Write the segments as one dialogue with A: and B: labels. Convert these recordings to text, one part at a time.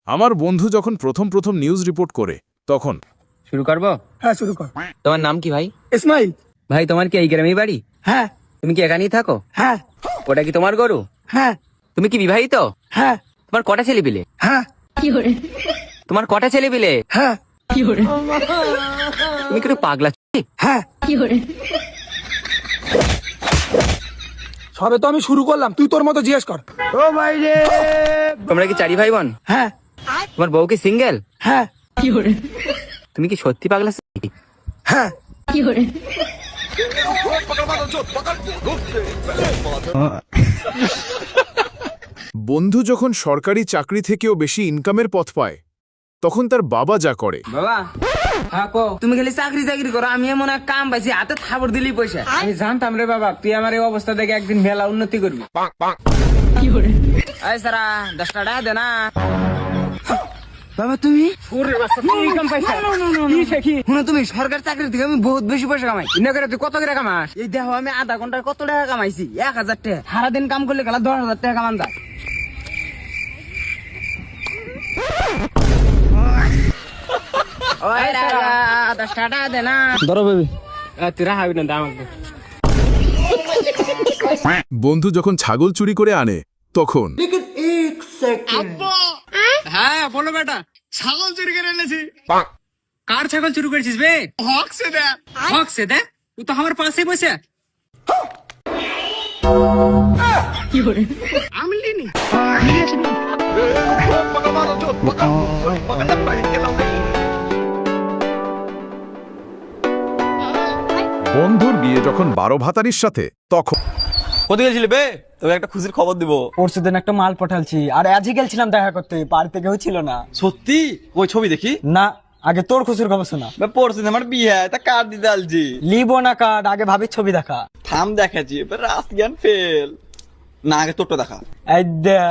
A: আমার বন্ধু যখন প্রথম নিউজ রিপোর্ট করে তখন
B: শুরু করবো?
C: হ্যাঁ শুরু কর।
B: তোমার নাম কি ভাই?
C: ইসমাইল।
B: ভাই তোমার কি এই গ্রামেই বাড়ি?
C: হ্যাঁ
B: তুমি কি এখানেই থাকো?
C: হ্যাঁ
B: ওটা কি তোমার গরু?
C: হ্যাঁ
B: তুমি কি বিবাহিত?
C: হ্যাঁ
B: তোমার কটা ছেলে পিলে?
C: হ্যাঁ
B: তোমার কটা ছেলে পিলে?
C: হ্যাঁ
B: তুমি কি একটু পাগলা?
C: হ্যাঁ সবে তো আমি শুরু করলাম, তুই তোর মতো জিজ্ঞেস কর। ও ভাই রে,
B: তোমরা কি চারি ভাই বোন?
C: হ্যাঁ
B: তোমার বউ কি সিঙ্গেল?
C: হ্যাঁ
B: তুমি কি সত্যি পাগলা?
C: হ্যাঁ
A: বন্ধু যখন সরকারি চাকরি থেকেও বেশি ইনকামের পথ পায় তখন তার বাবা যা করে।
B: বাবা হ্যাঁ কো, তুমি খালি চাকরি চাকরি করো, আমি এমন এক কাম পাইছি হাতে থাবর দিলি পয়সা। আমি জানতাম রে বাবা তুই আমার এই অবস্থা দেখে একদিন মেলা উন্নতি করবি। এই সারা 10 টাকা দে না বাবা। তুমি তুমি সরকারি চাকরি থেকে আমি বহুত বেশি পয়সা কামাই। ইন্না করে তুই কত করে কামাস? এই দেখো আমি আধা ঘন্টায় কত টাকা কামাইছি? 1000 টাকা। সারাদিন কাম করলে গেলা 10,000 টাকা কামান যায়। ওই দাদা 10 টাকা দে না।
C: ধরো বেবি।
B: তুই রাখাবি না আমাকে।
A: বন্ধু যখন ছাগল চুরি করে আনে তখন
B: হ্যাঁ বলো বেটা, ছাগল চুরি করে এনেছি। কার ছাগল চুরি করেছিস বে? হক সে দে তুই তো আমার পাশেই বসে। আমি লিনি
A: বন্ধুর বিয়ে যখন 12 ভাতারির সাথে তখন
D: কোথায় গেছিলি বে? তোকে একটা খুশির খবর দিব।
C: পরশু দিন একটা মাল পাঠালছি, আর আজই গেছিলাম দেখা করতে, বাড়িতে কেউ ছিল না।
D: সত্যি? ওই ছবি দেখি
C: না, আগে তোর খুশির খবর শোনা।
D: বে, পরশু দিন আমার বিয়ে, তা কার্ড দিতে আলছি।
C: লিবো না কার্ড, আগে ভাবির ছবি দেখা।
D: থাম দেখাচ্ছি, এবার রাস জ্ঞান ফেল না, আগে তোরটা দেখা।
C: এই দে।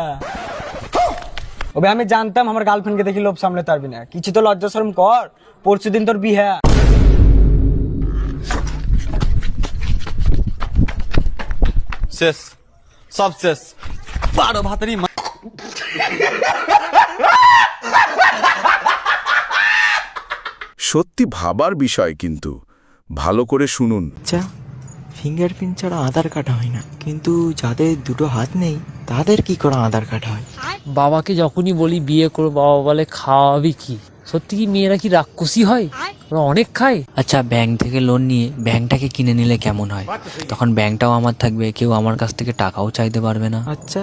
C: ওবে আমি জানতাম আমার গার্লফ্রেন্ডকে দেখি লোভ সামলাতে পারবি না, কিছু তো লজ্জা শরম কর। পরশু দিন তোর বিয়ে।
D: শেষ, সব শেষ। 12 ভাতারি
A: সত্যি ভাবার বিষয়, কিন্তু ভালো করে শুনুন।
E: আচ্ছা, ফিঙ্গারপ্রিন্ট ছাড়া আধার কার্ড হয় না, কিন্তু যাদের দুটো হাত নেই তাদের কি করে আধার কার্ড হয়?
F: বাবাকে যখনই বলি বিয়ে করো, বাবা বলে খাওয়াবি কি? সত্যি কি মেয়েরা কি রাক্ষসী হয়? ওরা অনেক খায়।
E: আচ্ছা, ব্যাংক থেকে লোন নিয়ে ব্যাংকটাকে কিনে নিলে কেমন হয়? তখন ব্যাংকটাও আমার থাকবে, কেউ আমার কাছ থেকে টাকাও চাইতে পারবে না। আচ্ছা,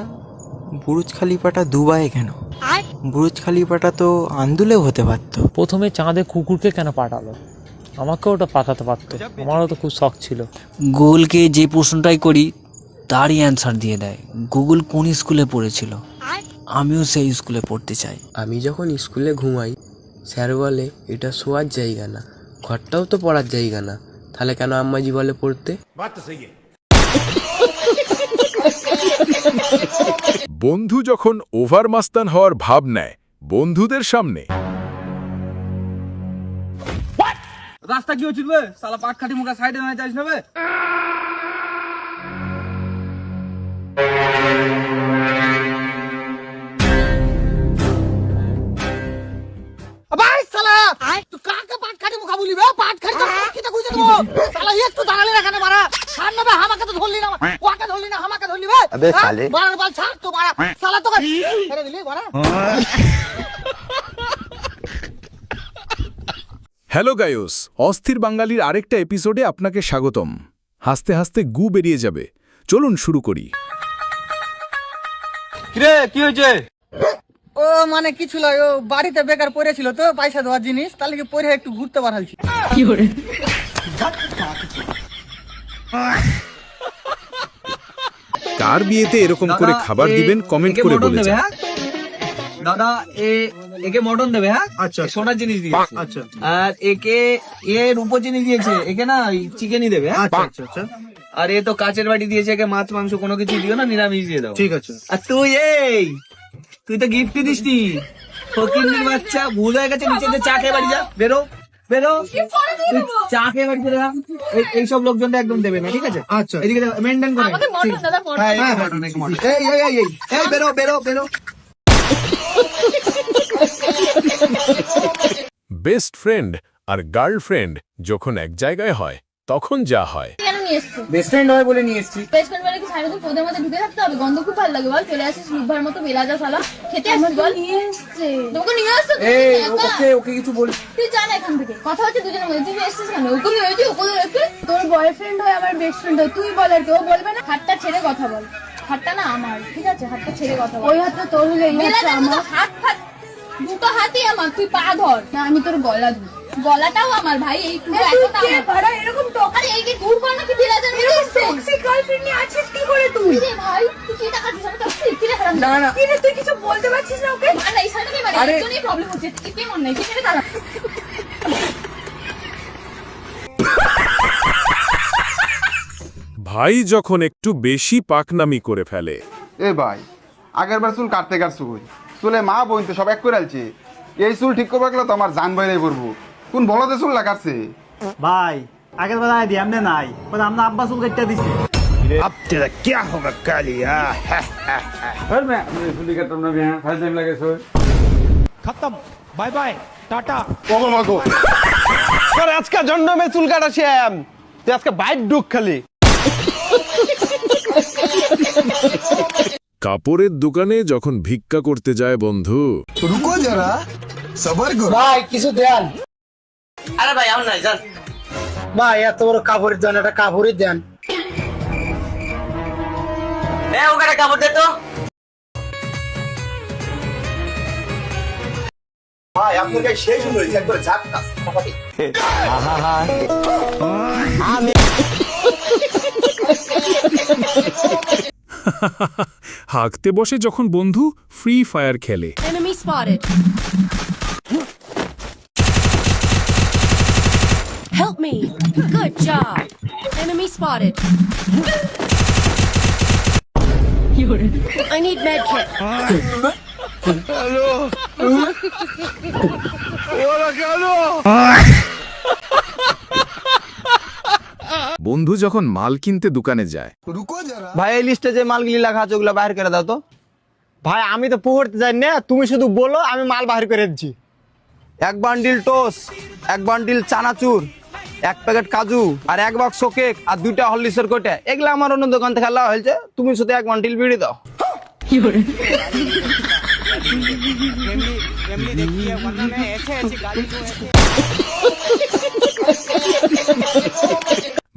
E: বুরুজ খালিফাটা দুবাইয়ে কেন? বুরুজ খালিফাটা তো আন্দুলেও হতে পারতো।
F: প্রথমে চাঁদে কুকুরকে কেন পাঠালো? আমাকেও ওটা পাঠাতে পারতো, আমারও তো খুব শখ ছিল।
E: গুগলকে যে প্রশ্নটাই করি তারই অ্যান্সার দিয়ে দেয়। গুগল কোন স্কুলে পড়েছিল? আমিও সেই স্কুলে পড়তে চাই।
G: আমি যখন স্কুলে ঘুমাই স্যার বলে এটা শোয়ার জায়গা না, ঘরটাও তো পড়ার জায়গা না, তাহলে কেন আম্মাজি বলে পড়তে?
A: বন্ধু যখন ওভার মাস্তান হওয়ার ভাব নেয় বন্ধুদের সামনে,
B: রাস্তা কি হচ্ছিল বে? শালা পাট খাটি মুখা সাইডে না যাইস না বে?
C: ভাই শালা, তুই কাকে পাট খাটি মুখা বলি বে? পাট খাটি তো কিটা কইছ তো? শালা একটু দাঁড়ালি না কেন মারা? সামনে বে আমাকে তো ধরলি না, ওকে ধরলি না, আমাকে ধরলি বে? আবে শালে, মারার বাল ছাড় তো মারা। শালা তোকে ছেড়ে দিলি মারা।
A: হ্যালো গায়স, অস্থির বাঙালির আরেকটা এপিসোডে আপনাকে স্বাগতম। হাসতে হাসতে গু বেরিয়ে যাবে, চলুন শুরু করি।
D: কিরে, কি হয়েছে?
C: ও মানে কিছু নয়, ও বাড়িতে বেকার পড়েছিল তো পয়সা দেওয়ার জিনিস, তাহলে কি পরে একটু ঘুরতে পাঠালছি।
A: কার বিয়েতে এরকম করে খাবার দিবেন কমেন্ট করে বলে যান।
D: দাদা একে মটন দেবে। হ্যাঁ, আচ্ছা, সোনার জিনিস দিয়েছে। আচ্ছা, আর একে রূপোর জিনিস দিয়েছে, একে না চিকেনই দেবে। আচ্ছা আচ্ছা আচ্ছা। আর এ তো কাচের বাটি দিয়েছে, একে মাছ মাংস কোনো কিছু দিও না, নিরামিষ দিয়ে দাও। ঠিক আছে। আর তুই তো গিফট দিসনি, ফকিন্নির বাচ্চা, ভুল হয়ে গেছে। নিচে চা খেয়ে বাড়ি যা, বেরো বেরো, তুই চা খেয়ে বাড়ি চলে যা। এইসব লোকজনটা একদম দেবে না, ঠিক আছে? আচ্ছা, এদিকে মেনটেন করে। হ্যাঁ, এই বেরো বেরো বেরো।
A: বেস্ট ফ্রেন্ড আর গার্লফ্রেন্ড যখন এক জায়গায় হয় তখন যা হয়।
H: কেন নিয়ে এসছো?
B: বেস্ট ফ্রেন্ড হয় বলে নিয়ে এসেছি।
H: বেস্ট ফ্রেন্ড বলে কি সারাদিন তোদের মধ্যে ঢুকে থাকতে হবে? গন্ধ খুব ভালো লাগে বল। চলে আসিস রূপভার মতো বেলাজা শালা। খেতে আসিস বল। নিয়ে এসছে। তোকে নিয়ে আসছে?
B: এই ওকে কিছু বল।
H: তুই জানা এখান থেকে। কথা হচ্ছে দুজনের মধ্যে। তুই এসছিস কেন? ওকে নিয়ে এসে ওকে রেখে তোর বয়ফ্রেন্ড হয় আমার বেস্ট ফ্রেন্ড হয়। তুই বল আর কেউ বলবে না। হাতটা ছেড়ে কথা বল। হাতটা না আমার, ঠিক আছে? হাতটা ছেড়ে কথা বল। ওই হাতটা তোর হলে এই হাতটা আমার। হাত দুটো হাতই আমার। তুই পা ধর। না আমি তোর গলা ধর। গলাটাও আমার ভাই। এই পুরো এতটা আমার। এরকম টকা এই কি দূর কর নাকি বিলাজার বেরিয়েছে? টক্সিক গার্লফ্রেন্ড নিয়ে আছিস কি করে তুই? রে ভাই তুই কি টাকা দিছ? আমি টক্সিক কি রে হারাম? না কি রে তুই কিছু বলতে পারছিস না ওকে? না এই সাইডে মানে এই জন্যই প্রবলেম হচ্ছে। তুই কি মন নাই কি রে দাঁড়া।
A: ভাই যখন একটু বেশি পাকনামি করে ফেলে।
I: এ ভাই আগের বার চুল কাটতে কাটছো কই? চুলে মা বোন তো সব এক করে আলছে। এই চুল ঠিক করবে গেলে তো আমার জান বাইরে পড়বো। কোন বলতে চুল লাগাচ্ছে?
J: ভাই আগের বেলা আইডি আমনে নাই, পরে আমরা আব্বা চুল কাটতে দিছি।
A: अब तेरा क्या होगा कालिया?
J: খতম, বাই বাই, টাটা।
C: ওগো মাগো তোর আজকে জন্মে চুল কাটা শ্যাম, তুই আজকে বাইট ডুক খালি।
A: কাপড়ের দোকানে যখন ভিক্ষা করতে যায় বন্ধু,
C: রুকো যারা, সবার করো।
B: ভাই কিছু দেন।
D: আরে ভাই আমার নাই জান।
B: ভাই এত বড় কাপড়ের দেন, একটা কাপড়ই দেন।
D: এ ওখানে কাপড় দে তো।
C: ভাই আপনার কাছে শেষ হয়েছে একবার ঝাক কাজ।
A: হাঁকতে বসে যখন বন্ধু ফ্রি ফায়ার খেলে।
H: Enemy spotted. Help me. Good job. Enemy spotted. I need med kit.
A: বন্ধু যখন মাল কিনতে দোকানে যায়।
C: ভাই এই লিস্টে যে মালগুলি লেখা আছে ওগুলো বাইরে করে দাও তো। ভাই আমি তো পুকুরতে যাই না, তুমি শুধু বলো আমি মাল বাহির করে দিচ্ছি। এক বান্ডিল টোস, এক বান্ডিল চানাচুর, এক প্যাকেট কাজু আর এক বাক্স কেক আর 2টা হরলিক্সের কোটে। এগুলা আমার অন্য দোকান থেকে লাওয়া হয়েছে, তুমি শুধু এক বান্ডিল বিড়ি দাও।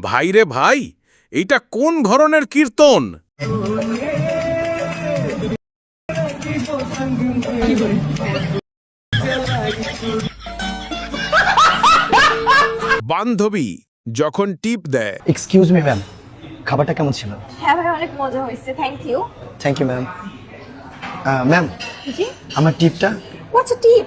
A: ভাই রে ভাই, এইটা কোন ধরনের কীর্তন? বান্ধবী যখন টিপ দেয়।
C: এক্সকিউজ মি ম্যাম, খাবারটা কেমন ছিল?
H: হ্যাঁ ভাই অনেক মজা হয়েছে। Thank you.
C: Thank you ma'am. Ma'am
H: ji
C: আমার টিপটা।
H: হোয়াটস আ টিপ?